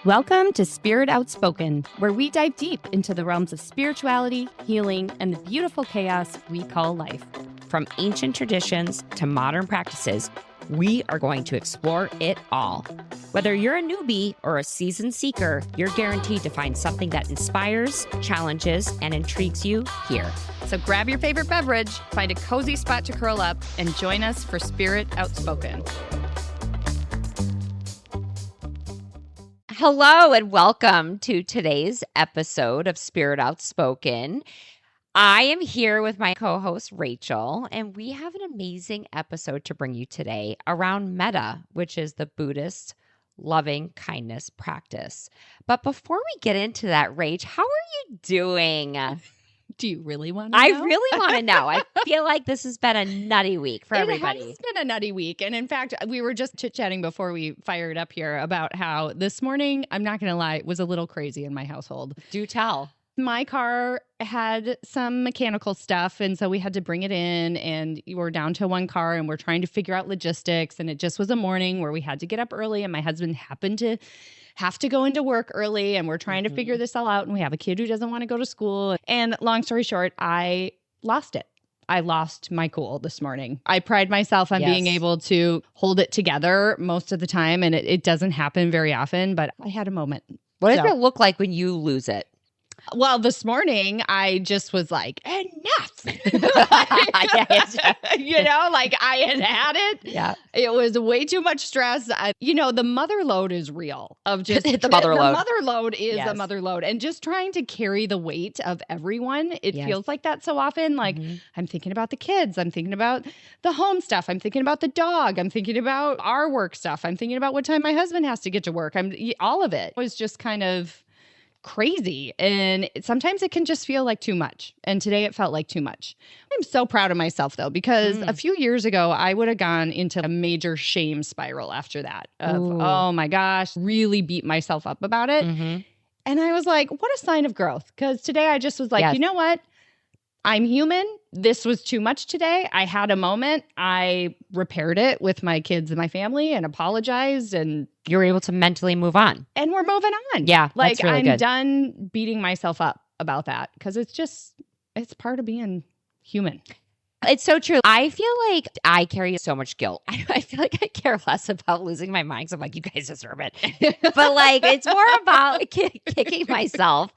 Welcome to Spirit Outspoken, where we dive deep into the realms of spirituality, healing, and the beautiful chaos we call life. From ancient traditions to modern practices, we are going to explore it all. Whether you're a newbie or a seasoned seeker, you're guaranteed to find something that inspires, challenges, and intrigues you here. So grab your favorite beverage, find a cozy spot to curl up, and join us for Spirit Outspoken. Hello and welcome to today's episode of Spirit Outspoken. I am here with my co-host Rachel, and we have an amazing episode to bring you today around Metta, which is the Buddhist loving kindness practice. But before we get into that, Rach, how are you doing? Do you really want to know? I really want to know. I feel like this has been a nutty week for everybody. It has been a nutty week. And in fact, we were just chit-chatting before we fired up here about how this morning, I'm not going to lie, was a little crazy in my household. Do tell. My car had some mechanical stuff, and so we had to bring it in, and we're down to one car, and we're trying to figure out logistics, and it just was a morning where we had to get up early, and my husband happened to have to go into work early, and we're trying to figure this all out, and we have a kid who doesn't want to go to school, and long story short, I lost it. I lost my cool this morning. I pride myself on being able to hold it together most of the time, and it doesn't happen very often, but I had a moment. What does it look like when you lose it? Well, this morning, I just was like, enough. You know, like I had it. Yeah. It was way too much stress. The mother load is real. Of just the mother load. The mother load is a mother load. And just trying to carry the weight of everyone, it feels like that so often. Like I'm thinking about the kids. I'm thinking about the home stuff. I'm thinking about the dog. I'm thinking about our work stuff. I'm thinking about what time my husband has to get to work. All of it was just kind of crazy. And sometimes it can just feel like too much. And today it felt like too much. I'm so proud of myself though, because a few years ago, I would have gone into a major shame spiral after that of, oh my gosh, really beat myself up about it. And I was like, what a sign of growth. Because today I just was like, you know what? I'm human. This was too much today. I had a moment. I repaired it with my kids and my family and apologized, and you were able to mentally move on. And we're moving on. Yeah, like that's really I'm good. done beating myself up about that because it's part of being human. It's so true. I feel like I carry so much guilt. I feel like I care less about losing my mind. So I'm like, you guys deserve it. But like, it's more about kicking myself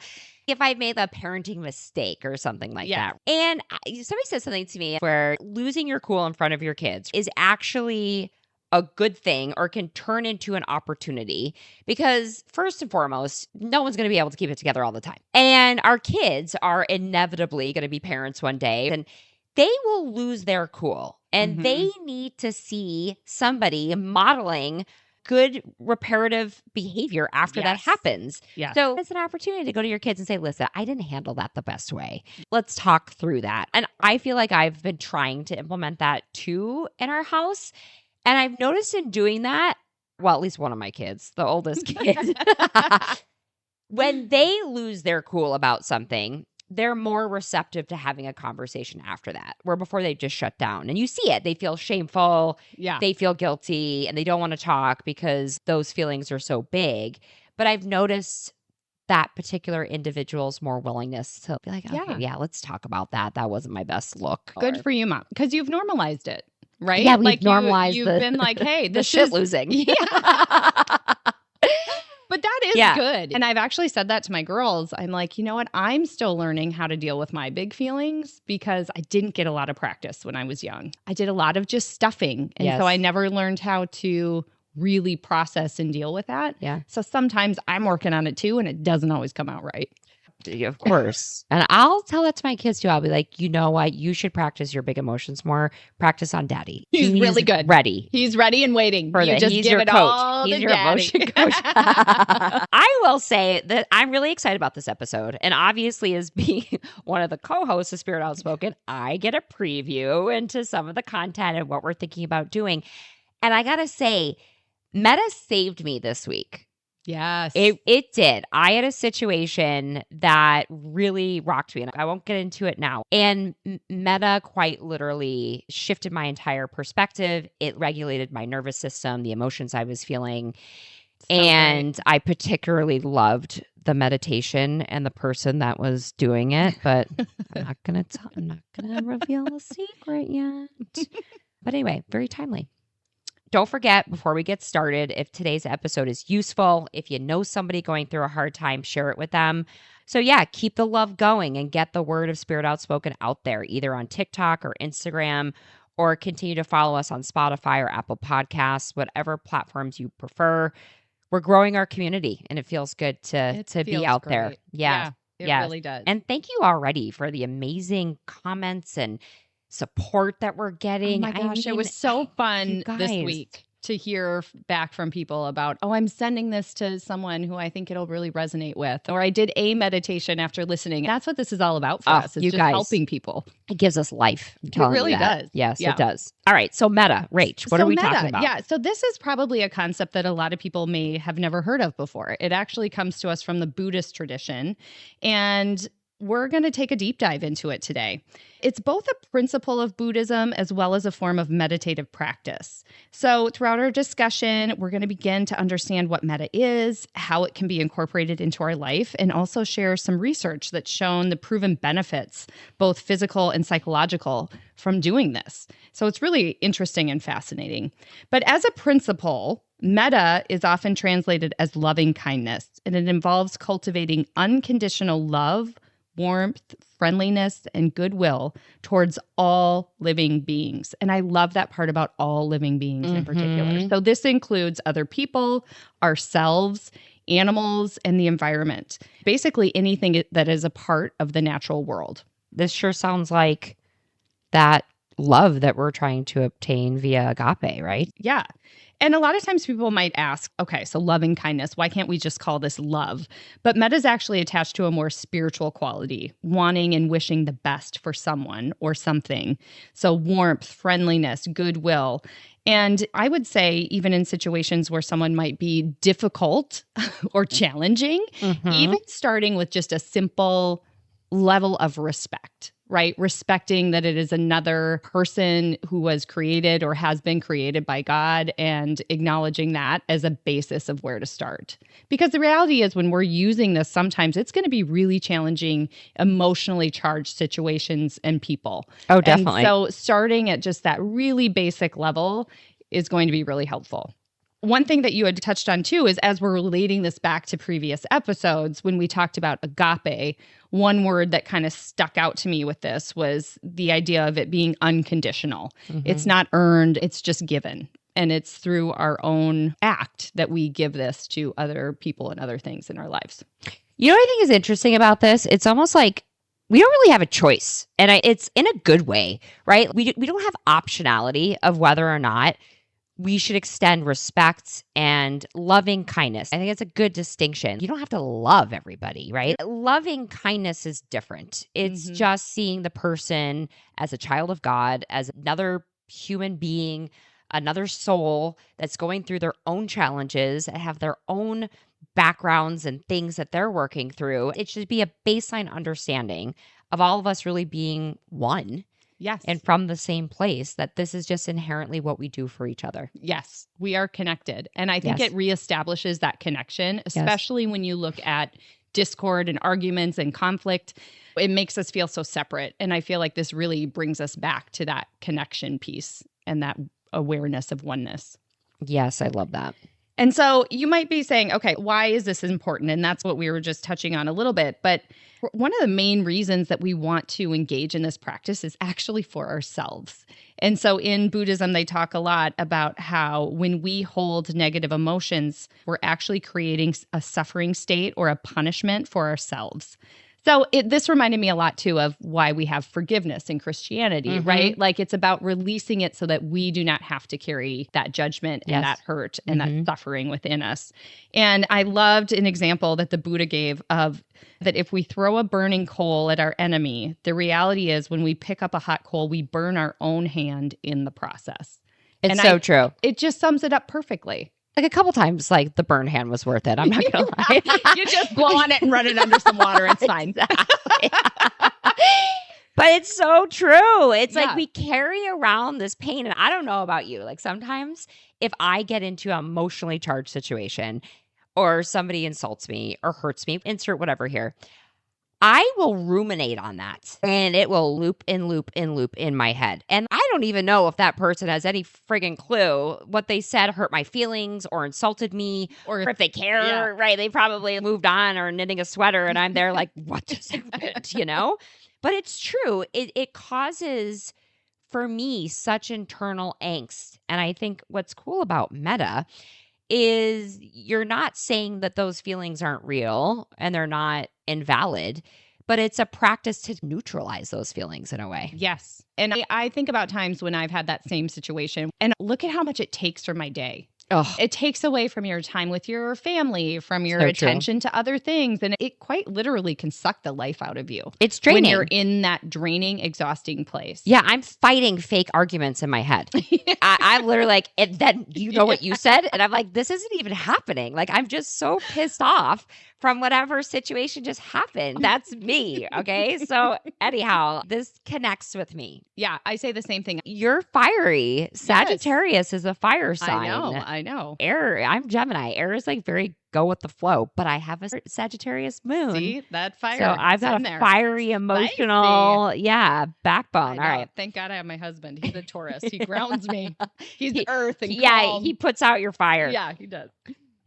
if I made a parenting mistake or something like that. And somebody said something to me where losing your cool in front of your kids is actually a good thing or can turn into an opportunity because first and foremost, no one's going to be able to keep it together all the time. And our kids are inevitably going to be parents one day and they will lose their cool and they need to see somebody modeling good reparative behavior after that happens. So it's an opportunity to go to your kids and say, listen, I didn't handle that the best way. Let's talk through that. And I feel like I've been trying to implement that too in our house. And I've noticed in doing that, well, at least one of my kids, the oldest kid, when they lose their cool about something, they're more receptive to having a conversation after that, where before they just shut down. And you see it. They feel shameful. They feel guilty and they don't want to talk because those feelings are so big. But I've noticed that particular individual's more willingness to be like, okay, let's talk about that. That wasn't my best look. Good for you, Mom. Because you've normalized it, right? Yeah, we've normalized you've been like, hey, this shit losing. But that is good. And I've actually said that to my girls. I'm like, you know what? I'm still learning how to deal with my big feelings because I didn't get a lot of practice when I was young. I did a lot of just stuffing. And so I never learned how to really process and deal with that. So sometimes I'm working on it too, and it doesn't always come out right. Of course. And I'll tell that to my kids too. I'll be like, you know what? You should practice your big emotions more. Practice on daddy. He's really good. Ready. He's ready and waiting. You just He's give your it coach. all He's to your daddy. emotion coach. I will say that I'm really excited about this episode. And obviously, as being one of the co-hosts of Spirit Outspoken, I get a preview into some of the content and what we're thinking about doing. And I got to say, Metta saved me this week. Yes. It did. I had a situation that really rocked me, and I won't get into it now. And Metta quite literally shifted my entire perspective. It regulated my nervous system, the emotions I was feeling. And I particularly loved the meditation and the person that was doing it, but I'm not gonna reveal a secret yet. But anyway, very timely. Don't forget, before we get started, if today's episode is useful, if you know somebody going through a hard time, share it with them. So yeah, keep the love going and get the word of Spirit Outspoken out there, either on TikTok or Instagram, or continue to follow us on Spotify or Apple Podcasts, whatever platforms you prefer. We're growing our community, and it feels good to be out there. Yeah, it really does. And thank you already for the amazing comments and support that we're getting. Oh my gosh, it was so fun this week to hear back from people about, I'm sending this to someone who I think it'll really resonate with. Or I did a meditation after listening. That's what this is all about for us. It's just helping people. It gives us life. It really does. Yes, it does. All right. So Metta, Rach, what are we talking about? Yeah. So this is probably a concept that a lot of people may have never heard of before. It actually comes to us from the Buddhist tradition. And we're going to take a deep dive into it today. It's both a principle of Buddhism as well as a form of meditative practice. So throughout our discussion, we're going to begin to understand what metta is, how it can be incorporated into our life, and also share some research that's shown the proven benefits, both physical and psychological, from doing this. So it's really interesting and fascinating. But as a principle, metta is often translated as loving kindness, and it involves cultivating unconditional love, warmth, friendliness, and goodwill towards all living beings. And I love that part about all living beings in particular. So this includes other people, ourselves, animals, and the environment. Basically anything that is a part of the natural world. This sure sounds like that love that we're trying to obtain via agape, right? Yeah. And a lot of times people might ask, okay, so loving kindness, why can't we just call this love? But metta is actually attached to a more spiritual quality, wanting and wishing the best for someone or something. So warmth, friendliness, goodwill. And I would say even in situations where someone might be difficult or challenging, even starting with just a simple level of respect. Right? Respecting that it is another person who was created or has been created by God, and acknowledging that as a basis of where to start. Because the reality is when we're using this, sometimes it's going to be really challenging, emotionally charged situations and people. Oh, definitely. And so starting at just that really basic level is going to be really helpful. One thing that you had touched on too is, as we're relating this back to previous episodes, when we talked about agape, one word that kind of stuck out to me with this was the idea of it being unconditional. It's not earned, it's just given. And it's through our own act that we give this to other people and other things in our lives. You know what I think is interesting about this? It's almost like we don't really have a choice. And it's in a good way, right? We don't have optionality of whether or not we should extend respect and loving kindness. I think it's a good distinction. You don't have to love everybody, right? Loving kindness is different. It's just seeing the person as a child of God, as another human being, another soul that's going through their own challenges and have their own backgrounds and things that they're working through. It should be a baseline understanding of all of us really being one. Yes. And from the same place, that this is just inherently what we do for each other. Yes, we are connected. And I think it reestablishes that connection, especially when you look at discord and arguments and conflict. It makes us feel so separate. And I feel like this really brings us back to that connection piece and that awareness of oneness. Yes, I love that. And so you might be saying, okay, why is this important? And that's what we were just touching on a little bit. But one of the main reasons that we want to engage in this practice is actually for ourselves. And so in Buddhism, they talk a lot about how when we hold negative emotions, we're actually creating a suffering state or a punishment for ourselves. So this reminded me a lot, too, of why we have forgiveness in Christianity, right? Like it's about releasing it so that we do not have to carry that judgment and that hurt and that suffering within us. And I loved an example that the Buddha gave of that if we throw a burning coal at our enemy, the reality is when we pick up a hot coal, we burn our own hand in the process. It's so true. It just sums it up perfectly. Like a couple times, like the burn hand was worth it. I'm not going to lie. You just blow on it and run it under some water. It's fine. But it's so true. It's like we carry around this pain. And I don't know about you. Like sometimes if I get into an emotionally charged situation or somebody insults me or hurts me, insert whatever here, I will ruminate on that and it will loop and loop and loop in my head. And I don't even know if that person has any friggin' clue what they said hurt my feelings or insulted me or if they care, right? They probably moved on or knitting a sweater and I'm there like, what just happened, you know? But it's true. It causes, for me, such internal angst. And I think what's cool about Metta is you're not saying that those feelings aren't real and they're not invalid, but it's a practice to neutralize those feelings in a way. Yes. And I think about times when I've had that same situation and look at how much it takes from my day. Oh. It takes away from your time with your family, from your attention to other things. And it quite literally can suck the life out of you. It's draining. When you're in that draining, exhausting place. Yeah, I'm fighting fake arguments in my head. I'm literally like, and then you know what you said? And I'm like, this isn't even happening. Like, I'm just so pissed off from whatever situation just happened. That's me. Okay. So anyhow, this connects with me. Yeah. I say the same thing. You're fiery. Sagittarius is a fire sign. I know. Air, I'm Gemini. Air is like very go with the flow, but I have a Sagittarius moon. See, that fire. So I've got a fiery, emotional, backbone. All right. Thank God I have my husband. He's a Taurus. He grounds me. He's earth and calm. He puts out your fire. Yeah, he does.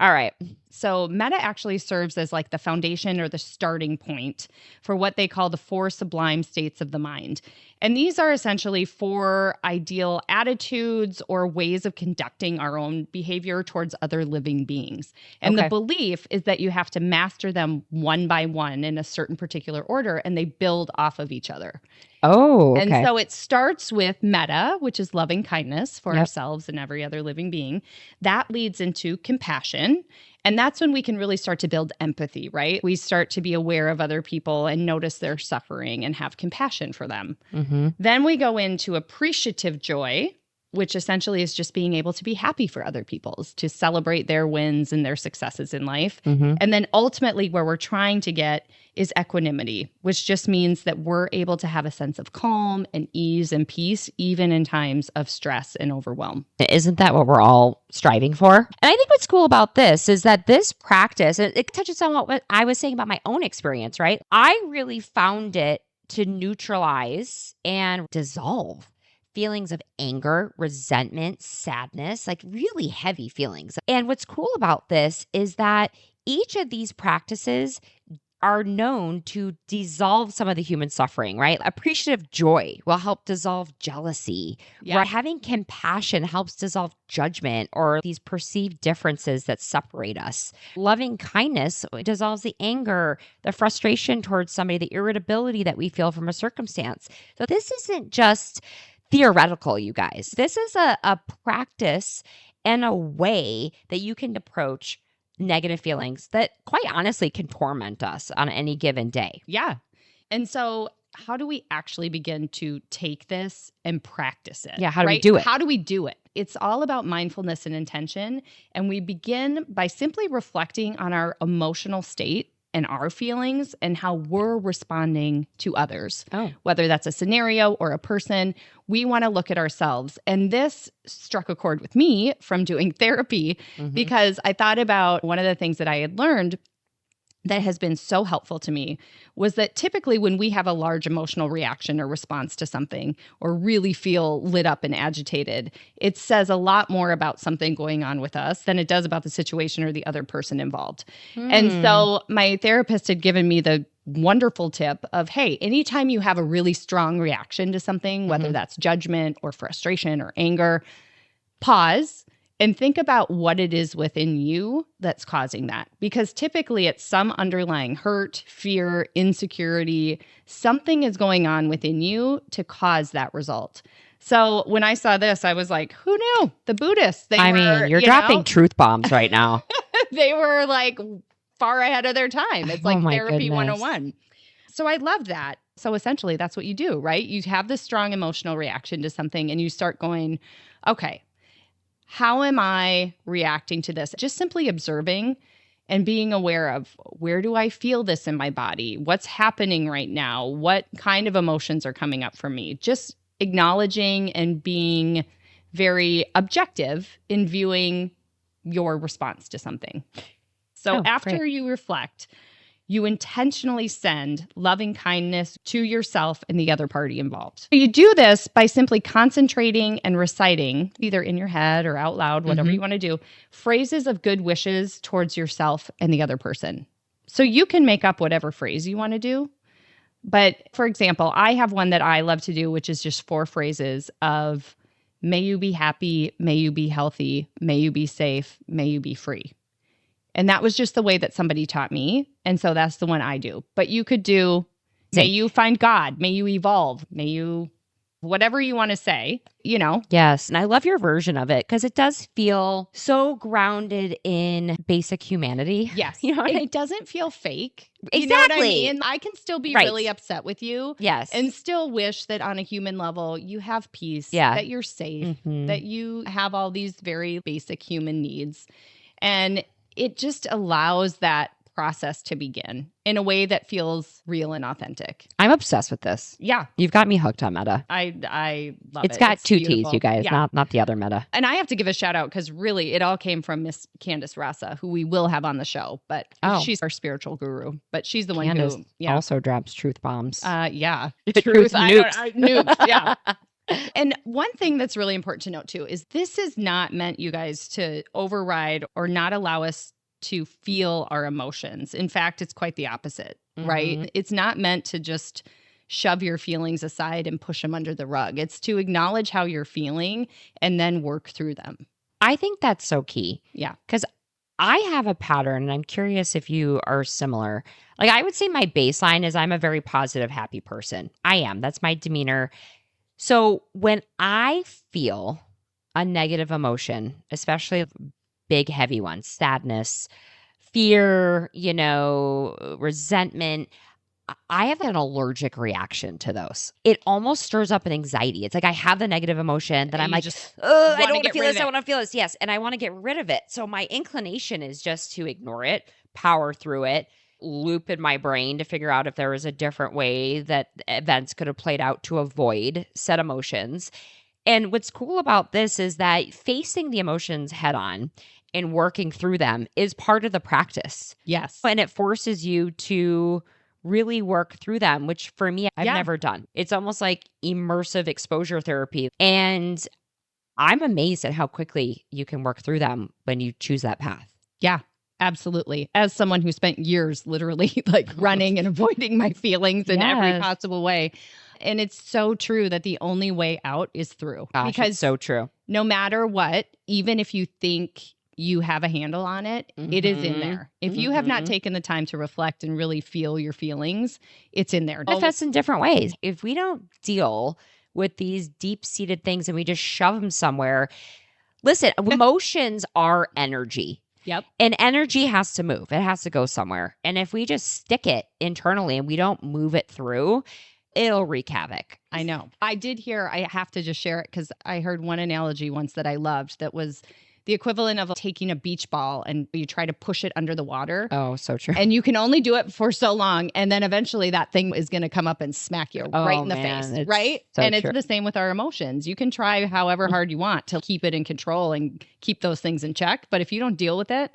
All right. So Metta actually serves as like the foundation or the starting point for what they call the 4 sublime states of the mind. And these are essentially 4 ideal attitudes or ways of conducting our own behavior towards other living beings. And the belief is that you have to master them one by one in a certain particular order, and they build off of each other. Oh, okay. And so it starts with metta, which is loving kindness for ourselves and every other living being. That leads into compassion. And that's when we can really start to build empathy, right? We start to be aware of other people and notice their suffering and have compassion for them. Mm-hmm. Then we go into appreciative joy, which essentially is just being able to be happy for other people's, to celebrate their wins and their successes in life. Mm-hmm. And then ultimately where we're trying to get is equanimity, which just means that we're able to have a sense of calm and ease and peace, even in times of stress and overwhelm. Isn't that what we're all striving for? And I think what's cool about this is that this practice, it touches on what I was saying about my own experience, right? I really found it to neutralize and dissolve feelings of anger, resentment, sadness, like really heavy feelings. And what's cool about this is that each of these practices are known to dissolve some of the human suffering, right? Appreciative joy will help dissolve jealousy. Yeah. Right? Having compassion helps dissolve judgment or these perceived differences that separate us. Loving kindness dissolves the anger, the frustration towards somebody, the irritability that we feel from a circumstance. So this isn't just theoretical, you guys. This is a practice and a way that you can approach negative feelings that quite honestly can torment us on any given day. Yeah. And so how do we actually begin to take this and practice it? Yeah. How do we do it? How do we do it? It's all about mindfulness and intention. And we begin by simply reflecting on our emotional state and our feelings and how we're responding to others. Whether that's a scenario or a person, we want to look at ourselves. And this struck a chord with me from doing therapy because I thought about one of the things that I had learned that has been so helpful to me was that typically when we have a large emotional reaction or response to something or really feel lit up and agitated, it says a lot more about something going on with us than it does about the situation or the other person involved. And so my therapist had given me the wonderful tip of, hey, anytime you have a really strong reaction to something, whether that's judgment or frustration or anger, pause and think about what it is within you that's causing that. Because typically it's some underlying hurt, fear, insecurity. Something is going on within you to cause that result. So when I saw this, I was like, who knew? The Buddhists. You're dropping truth bombs right now. They were like far ahead of their time. It's like therapy 101. So I loved that. So essentially that's what you do, right? You have this strong emotional reaction to something and you start going, okay, how am I reacting to this? Just simply observing and being aware of, where do I feel this in my body? What's happening right now? What kind of emotions are coming up for me? Just acknowledging and being very objective in viewing your response to something. So after you reflect, you intentionally send loving kindness to yourself and the other party involved. You do this by simply concentrating and reciting, either in your head or out loud, whatever you want to do, phrases of good wishes towards yourself and the other person. So you can make up whatever phrase you want to do. But for example, I have one that I love to do, which is just 4 phrases of, may you be happy, may you be healthy, may you be safe, may you be free. And that was just the way that somebody taught me. And so that's the one I do. But you could do, may you find God, may you evolve, may you, whatever you want to say, you know. Yes. And I love your version of it because it does feel so grounded in basic humanity. Yes. You know what it doesn't feel fake. Exactly. You know what I mean? I can still be really upset with you. Yes. And still wish that on a human level, you have peace, Yeah. that you're safe, that you have all these very basic human needs. And it just allows that process to begin in a way that feels real and authentic. I'm obsessed with this. Yeah. You've got me hooked on Metta. I love it. It's got 2 beautiful. T's, you guys, not the other Metta. And I have to give a shout out because really it all came from Miss Candace Rasa, who we will have on the show, but she's our spiritual guru. But she's the one who also drops truth bombs. Yeah. Truth nukes. Nukes, yeah. And one thing that's really important to note too is this is not meant, you guys, to override or not allow us to feel our emotions. In fact, it's quite the opposite, right? It's not meant to just shove your feelings aside and push them under the rug. It's to acknowledge how you're feeling and then work through them. I think that's so key. Yeah. Because I have a pattern, and I'm curious if you are similar. Like, I would say my baseline is I'm a very positive, happy person. I am. That's my demeanor. So when I feel a negative emotion, especially big, heavy ones, sadness, fear, resentment, I have an allergic reaction to those. It almost stirs up an anxiety. It's like I have the negative emotion that I'm like, I don't want to feel this. I want to feel this. Yes. And I want to get rid of it. So my inclination is just to ignore it, power through it, loop in my brain to figure out if there was a different way that events could have played out to avoid said emotions. And what's cool about this is that facing the emotions head on and working through them is part of the practice. Yes. And it forces you to really work through them, which for me, I've never done. It's almost like immersive exposure therapy. And I'm amazed at how quickly you can work through them when you choose that path. Yeah. Absolutely. As someone who spent years literally like running and avoiding my feelings in every possible way. And it's so true that the only way out is through. Gosh, because it's so true. No matter what, even if you think you have a handle on it, it is in there. If you have not taken the time to reflect and really feel your feelings, it's in there. Manifest in different ways. If we don't deal with these deep-seated things and we just shove them somewhere, listen, emotions are energy. Yep. And energy has to move. It has to go somewhere. And if we just stick it internally and we don't move it through, it'll wreak havoc. I know. I did hear, I have to just share it because I heard one analogy once that I loved that was the equivalent of taking a beach ball and you try to push it under the water. Oh, so true. And you can only do it for so long. And then eventually that thing is going to come up and smack you right in the face. Right? So and true. It's the same with our emotions. You can try however hard you want to keep it in control and keep those things in check. But if you don't deal with it,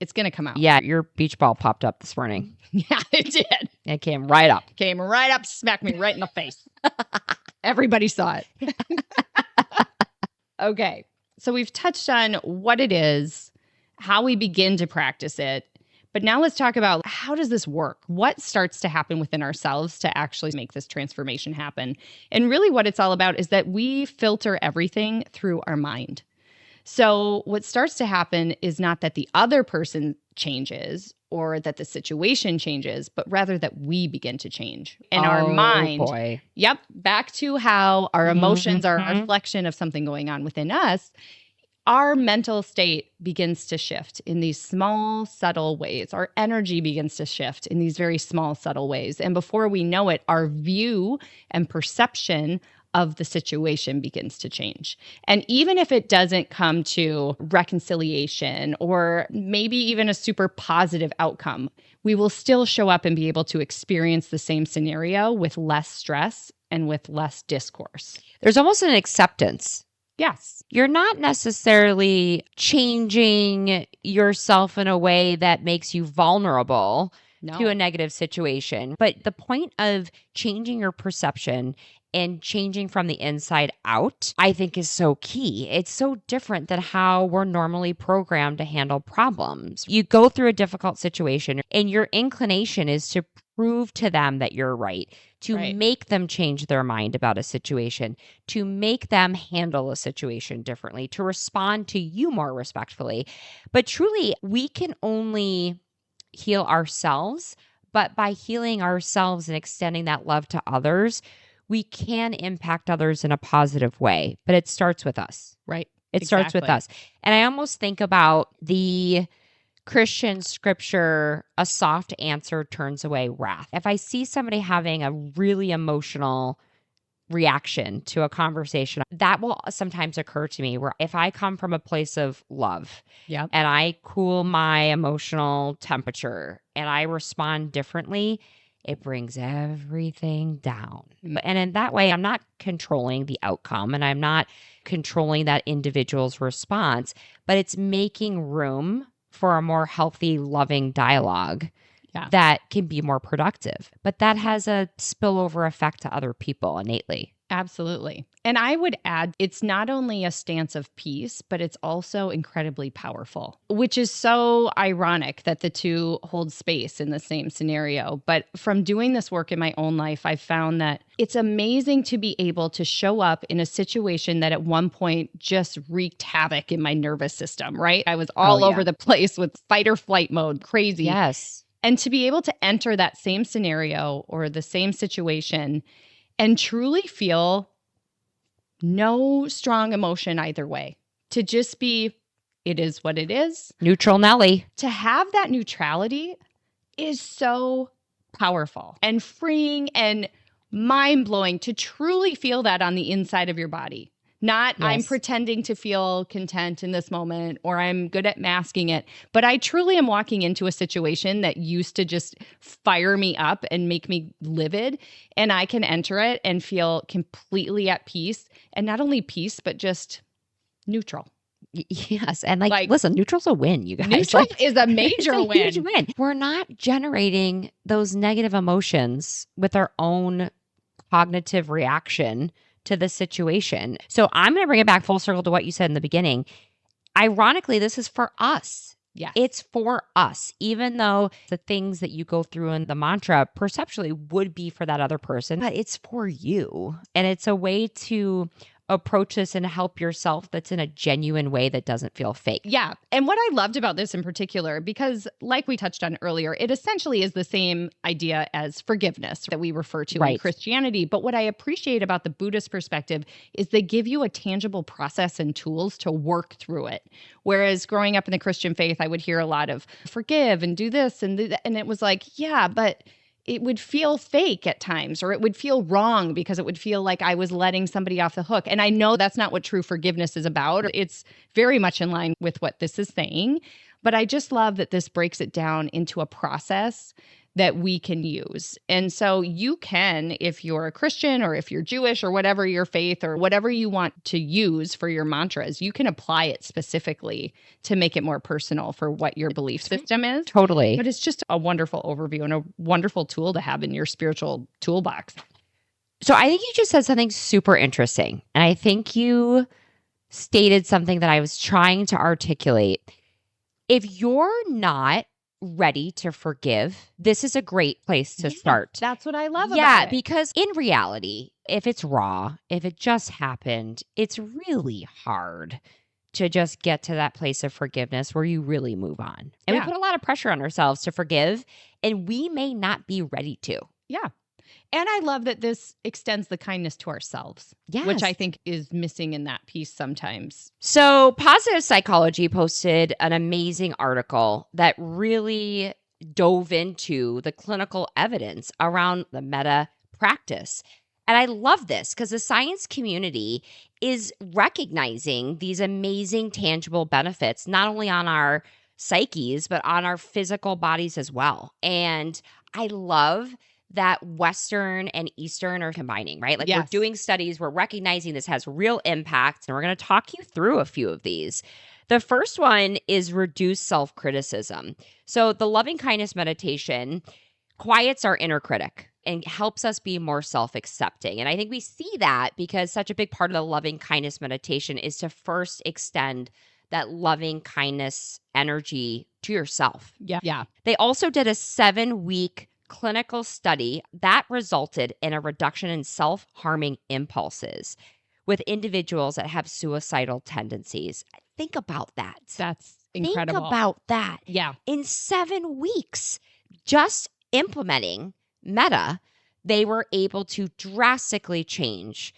it's going to come out. Yeah, your beach ball popped up this morning. Yeah, it did. It came right up. Came right up, smacked me right in the face. Everybody saw it. Okay. So we've touched on what it is, how we begin to practice it. But now let's talk about how does this work? What starts to happen within ourselves to actually make this transformation happen? And really what it's all about is that we filter everything through our mind. So what starts to happen is not that the other person changes or that the situation changes, but rather that we begin to change. And our mind, back to how our emotions are a reflection of something going on within us, our mental state begins to shift in these small, subtle ways. Our energy begins to shift in these very small, subtle ways. And before we know it, our view and perception of the situation begins to change. And even if it doesn't come to reconciliation or maybe even a super positive outcome, we will still show up and be able to experience the same scenario with less stress and with less discourse. There's almost an acceptance. Yes. You're not necessarily changing yourself in a way that makes you vulnerable to a negative situation. But the point of changing your perception and changing from the inside out, I think is so key. It's so different than how we're normally programmed to handle problems. You go through a difficult situation and your inclination is to prove to them that you're right, to make them change their mind about a situation, to make them handle a situation differently, to respond to you more respectfully. But truly, we can only heal ourselves, but by healing ourselves and extending that love to others, we can impact others in a positive way. But it starts with us. Right. It starts with us. And I almost think about the Christian scripture, a soft answer turns away wrath. If I see somebody having a really emotional reaction to a conversation, that will sometimes occur to me where if I come from a place of love and I cool my emotional temperature and I respond differently, it brings everything down. And in that way, I'm not controlling the outcome and I'm not controlling that individual's response, but it's making room for a more healthy, loving dialogue that can be more productive. But that has a spillover effect to other people innately. Absolutely. And I would add, it's not only a stance of peace, but it's also incredibly powerful, which is so ironic that the two hold space in the same scenario. But from doing this work in my own life, I've found that it's amazing to be able to show up in a situation that at one point just wreaked havoc in my nervous system, right? I was all over the place with fight or flight mode, crazy. Yes. And to be able to enter that same scenario or the same situation and truly feel no strong emotion either way. To just be, it is what it is. Neutral Nelly. To have that neutrality is so powerful and freeing and mind-blowing to truly feel that on the inside of your body. Not I'm pretending to feel content in this moment or I'm good at masking it, but I truly am walking into a situation that used to just fire me up and make me livid, and I can enter it and feel completely at peace, and not only peace, but just neutral. Yes. And like listen, neutral's a win, you guys. Neutral is a major win. Huge win. We're not generating those negative emotions with our own cognitive reaction to the situation. So I'm going to bring it back full circle to what you said in the beginning. Ironically, this is for us. Yeah. It's for us, even though the things that you go through in the mantra perceptually would be for that other person, but it's for you. And it's a way to approach this and help yourself that's in a genuine way that doesn't feel fake. Yeah. And what I loved about this in particular, because like we touched on earlier, it essentially is the same idea as forgiveness that we refer to in Christianity. But what I appreciate about the Buddhist perspective is they give you a tangible process and tools to work through it. Whereas growing up in the Christian faith, I would hear a lot of forgive and do this and do that. And it was like, yeah, but it would feel fake at times, or it would feel wrong because it would feel like I was letting somebody off the hook. And I know that's not what true forgiveness is about. It's very much in line with what this is saying. But I just love that this breaks it down into a process that we can use. And so you can, if you're a Christian or if you're Jewish or whatever your faith or whatever you want to use for your mantras, you can apply it specifically to make it more personal for what your belief system is. Totally. But it's just a wonderful overview and a wonderful tool to have in your spiritual toolbox. So I think you just said something super interesting. And I think you stated something that I was trying to articulate. If you're not ready to forgive, this is a great place to start. That's what I love about it. Yeah, because in reality, if it's raw, if it just happened, it's really hard to just get to that place of forgiveness where you really move on. And we put a lot of pressure on ourselves to forgive, and we may not be ready to. Yeah. And I love that this extends the kindness to ourselves, which I think is missing in that piece sometimes. So Positive Psychology posted an amazing article that really dove into the clinical evidence around the Metta practice. And I love this because the science community is recognizing these amazing tangible benefits, not only on our psyches, but on our physical bodies as well. And I love that Western and Eastern are combining, right? Like we're doing studies, we're recognizing this has real impact, and we're going to talk you through a few of these. The first one is reduce self-criticism. So the loving kindness meditation quiets our inner critic and helps us be more self-accepting. And I think we see that because such a big part of the loving kindness meditation is to first extend that loving kindness energy to yourself. Yeah. They also did a 7-week clinical study that resulted in a reduction in self-harming impulses with individuals that have suicidal tendencies. Think about that. That's incredible. Think about that. Yeah. In 7 weeks, just implementing Metta, they were able to drastically change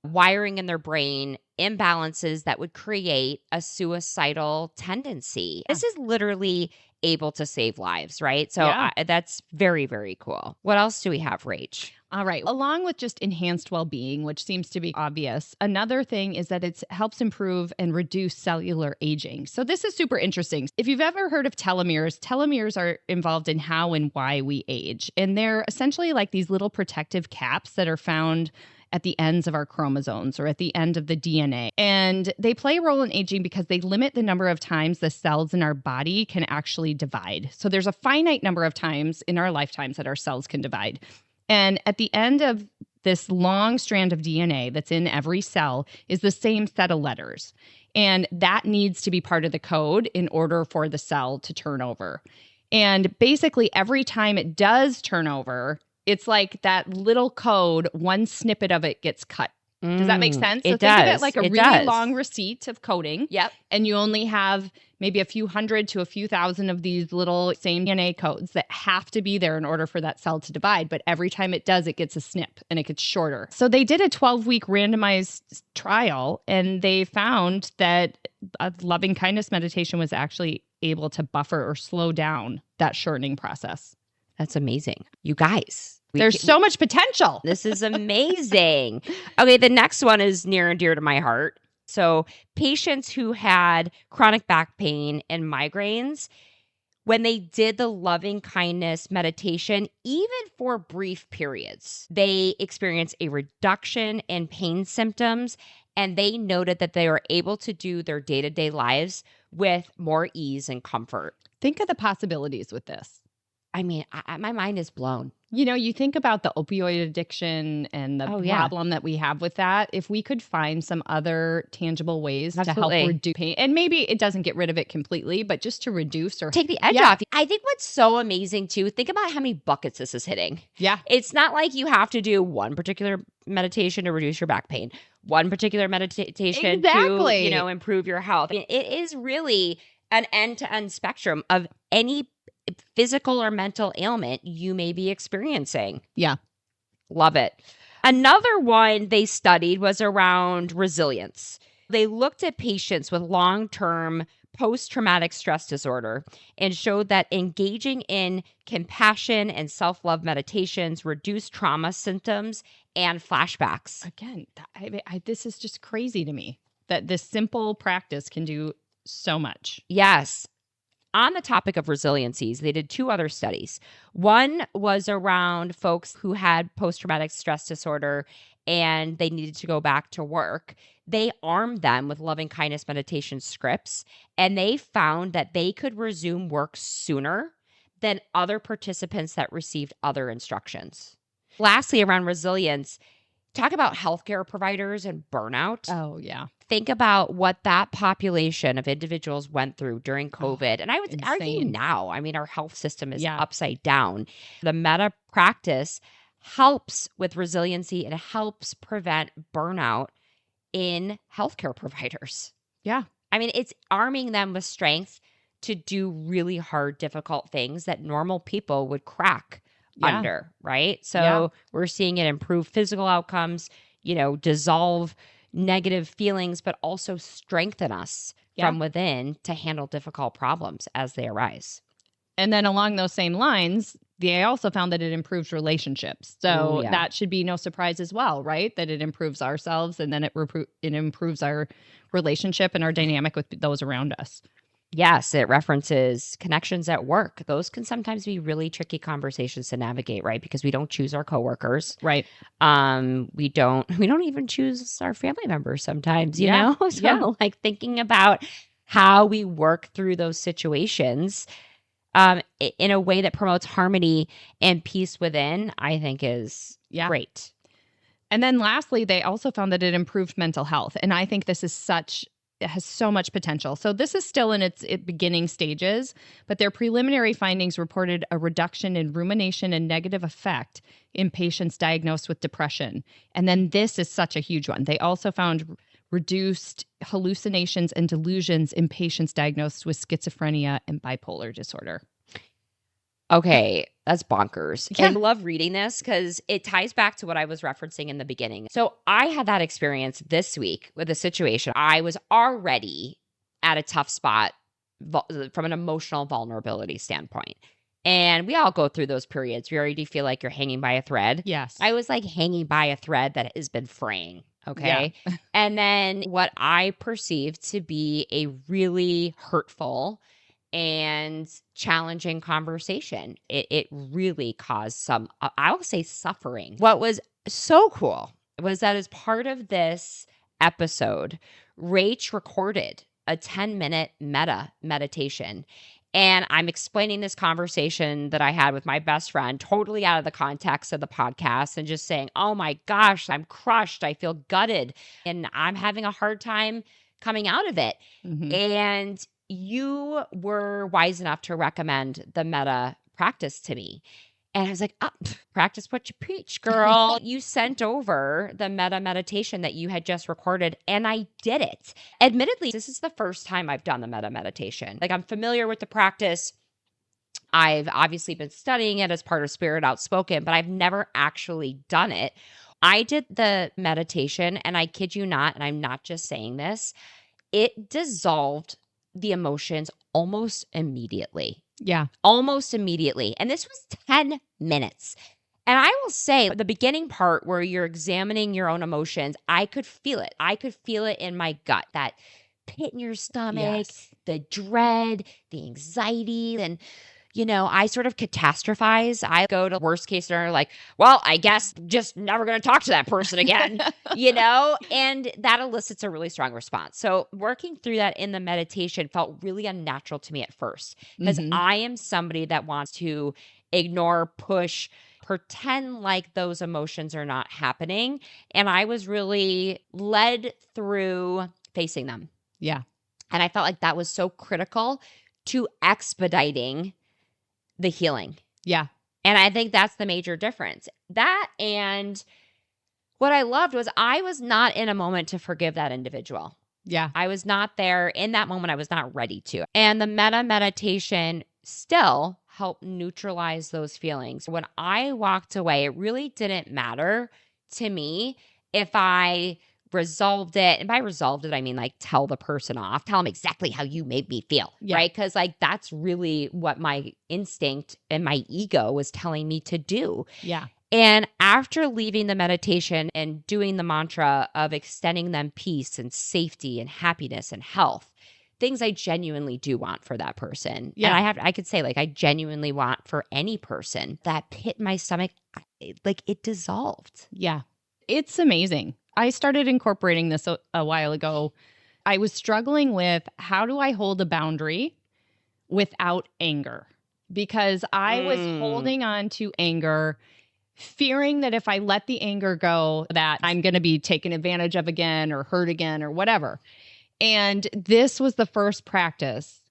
wiring in their brain, imbalances that would create a suicidal tendency. This is literally able to save lives, right? So that's very, very cool. What else do we have, Rach? All right. Along with just enhanced well-being, which seems to be obvious, another thing is that it helps improve and reduce cellular aging. So this is super interesting. If you've ever heard of telomeres are involved in how and why we age. And they're essentially like these little protective caps that are found at the ends of our chromosomes or at the end of the DNA. And they play a role in aging because they limit the number of times the cells in our body can actually divide. So there's a finite number of times in our lifetimes that our cells can divide. And at the end of this long strand of DNA that's in every cell is the same set of letters. And that needs to be part of the code in order for the cell to turn over. And basically, every time it does turn over, it's like that little code, one snippet of it gets cut. Does that make sense? So think of it like a really long receipt of coding. Yep. And you only have maybe a few hundred to a few thousand of these little same DNA codes that have to be there in order for that cell to divide. But every time it does, it gets a snip and it gets shorter. So they did a 12-week randomized trial, and they found that a loving kindness meditation was actually able to buffer or slow down that shortening process. That's amazing. You guys. There's so much potential. This is amazing. Okay, the next one is near and dear to my heart. So patients who had chronic back pain and migraines, when they did the loving kindness meditation, even for brief periods, they experienced a reduction in pain symptoms, and they noted that they were able to do their day-to-day lives with more ease and comfort. Think of the possibilities with this. I mean, my mind is blown. You know, you think about the opioid addiction and the problem that we have with that. If we could find some other tangible ways to help reduce pain, and maybe it doesn't get rid of it completely, but just to reduce or take the edge off. I think what's so amazing too, think about how many buckets this is hitting. Yeah. It's not like you have to do one particular meditation to reduce your back pain, one particular meditation to, improve your health. I mean, it is really an end-to-end spectrum of any physical or mental ailment you may be experiencing. Yeah. Love it. Another one they studied was around resilience. They looked at patients with long-term post-traumatic stress disorder and showed that engaging in compassion and self-love meditations reduced trauma symptoms and flashbacks. Again, this is just crazy to me that this simple practice can do so much. Yes. On the topic of resiliencies, they did 2 other studies. One was around folks who had post-traumatic stress disorder and they needed to go back to work. They armed them with loving kindness meditation scripts, and they found that they could resume work sooner than other participants that received other instructions. Lastly, around resilience, talk about healthcare providers and burnout. Oh, yeah. Think about what that population of individuals went through during COVID. And I would argue now, I mean, our health system is upside down. The Metta practice helps with resiliency. It helps prevent burnout in healthcare providers. Yeah. I mean, it's arming them with strength to do really hard, difficult things that normal people would crack under, right? So we're seeing it improve physical outcomes, dissolve negative feelings, but also strengthen us from within to handle difficult problems as they arise. And then along those same lines, They also found that it improves relationships. So that should be no surprise as well, right? That it improves ourselves, and then it improves our relationship and our dynamic with those around us. Yes, it references connections at work. Those can sometimes be really tricky conversations to navigate, right? Because we don't choose our coworkers. Right. We don't even choose our family members sometimes, you know? So like thinking about how we work through those situations in a way that promotes harmony and peace within, I think is great. And then lastly, they also found that it improved mental health. And I think this is it has so much potential. So this is still in its beginning stages, but their preliminary findings reported a reduction in rumination and negative affect in patients diagnosed with depression. And then this is such a huge one. They also found reduced hallucinations and delusions in patients diagnosed with schizophrenia and bipolar disorder. Okay, that's bonkers. Yeah. I love reading this because it ties back to what I was referencing in the beginning. So I had that experience this week with a situation. I was already at a tough spot from an emotional vulnerability standpoint. And we all go through those periods. You already feel like you're hanging by a thread. Yes. I was like hanging by a thread that has been fraying. Okay. Yeah. And then what I perceived to be a really hurtful and challenging conversation. It really caused some, I will say, suffering. What was so cool was that as part of this episode, Rach recorded a 10-minute Metta meditation. And I'm explaining this conversation that I had with my best friend, totally out of the context of the podcast, and just saying, oh my gosh, I'm crushed. I feel gutted and I'm having a hard time coming out of it. Mm-hmm. And you were wise enough to recommend the Metta practice to me. And I was like, practice what you preach, girl. You sent over the Metta meditation that you had just recorded, and I did it. Admittedly, this is the first time I've done the Metta meditation. Like, I'm familiar with the practice. I've obviously been studying it as part of Spirit Outspoken, but I've never actually done it. I did the meditation, and I kid you not, and I'm not just saying this, it dissolved the emotions almost immediately. Yeah. Almost immediately. And this was 10 minutes. And I will say the beginning part where you're examining your own emotions, I could feel it. I could feel it in my gut, that pit in your stomach, the dread, the anxiety. And, you know, I sort of catastrophize. I go to worst case scenario, like, well, I guess just never going to talk to that person again, you know, and that elicits a really strong response. So working through that in the meditation felt really unnatural to me at first because I am somebody that wants to ignore, push, pretend like those emotions are not happening. And I was really led through facing them. Yeah. And I felt like that was so critical to expediting the healing. Yeah. And I think that's the major difference. That, and what I loved was I was not in a moment to forgive that individual. Yeah. I was not there in that moment. I was not ready to. And the Metta meditation still helped neutralize those feelings. When I walked away, it really didn't matter to me if I resolved it. And by resolved it, I mean like tell the person off, tell them exactly how you made me feel, right? Because like that's really what my instinct and my ego was telling me to do. Yeah. And after leaving the meditation and doing the mantra of extending them peace and safety and happiness and health, things I genuinely do want for that person. Yeah. And I could say like I genuinely want for any person, that pit in my stomach, like it dissolved. Yeah. It's amazing. I started incorporating this a while ago. I was struggling with how do I hold a boundary without anger? Because I was holding on to anger, fearing that if I let the anger go, that I'm going to be taken advantage of again or hurt again or whatever. And this was the first practice,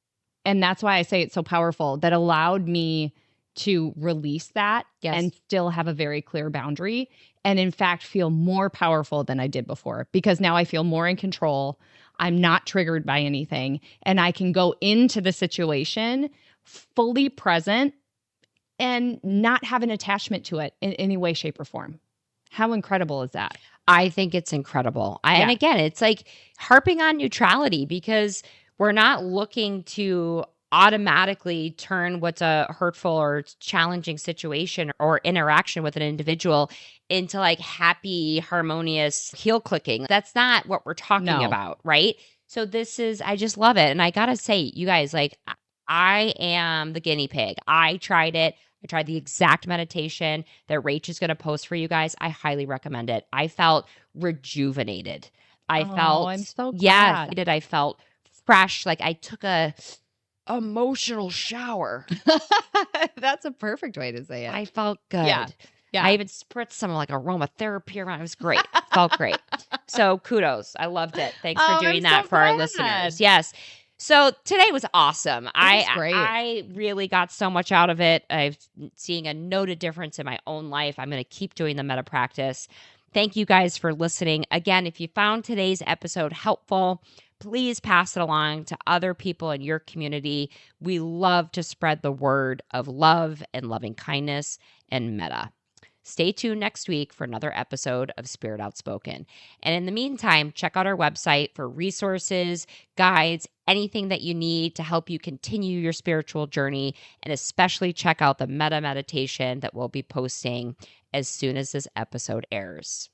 and that's why I say it's so powerful, that allowed me to release that and still have a very clear boundary. And in fact, feel more powerful than I did before, because now I feel more in control. I'm not triggered by anything, and I can go into the situation fully present and not have an attachment to it in any way, shape, or form. How incredible is that? I think it's incredible. And again, it's like harping on neutrality, because we're not looking to automatically turn what's a hurtful or challenging situation or interaction with an individual into like happy, harmonious heel clicking. That's not what we're talking about, right? So I just love it. And I got to say, you guys, like, I am the guinea pig. I tried it. I tried the exact meditation that Rach is going to post for you guys. I highly recommend it. I felt rejuvenated. I'm so glad. I felt fresh. Like I took a emotional shower. That's a perfect way to say it. I felt good. Yeah. I even spritzed some like aromatherapy around. It was great. Felt great. So kudos. I loved it. Thanks for doing that for our listeners. Yes. So today was awesome. I really got so much out of it. I'm seeing a noted difference in my own life. I'm going to keep doing the metta practice. Thank you guys for listening. Again, if you found today's episode helpful, please pass it along to other people in your community. We love to spread the word of love and loving kindness and metta. Stay tuned next week for another episode of Spirit Outspoken. And in the meantime, check out our website for resources, guides, anything that you need to help you continue your spiritual journey, and especially check out the Metta Meditation that we'll be posting as soon as this episode airs.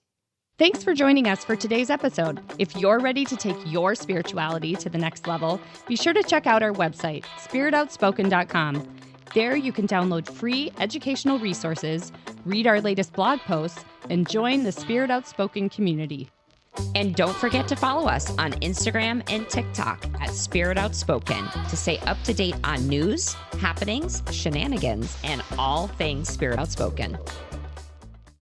Thanks for joining us for today's episode. If you're ready to take your spirituality to the next level, be sure to check out our website, spiritoutspoken.com. There you can download free educational resources, read our latest blog posts, and join the Spirit Outspoken community. And don't forget to follow us on Instagram and TikTok at Spirit Outspoken to stay up to date on news, happenings, shenanigans, and all things Spirit Outspoken.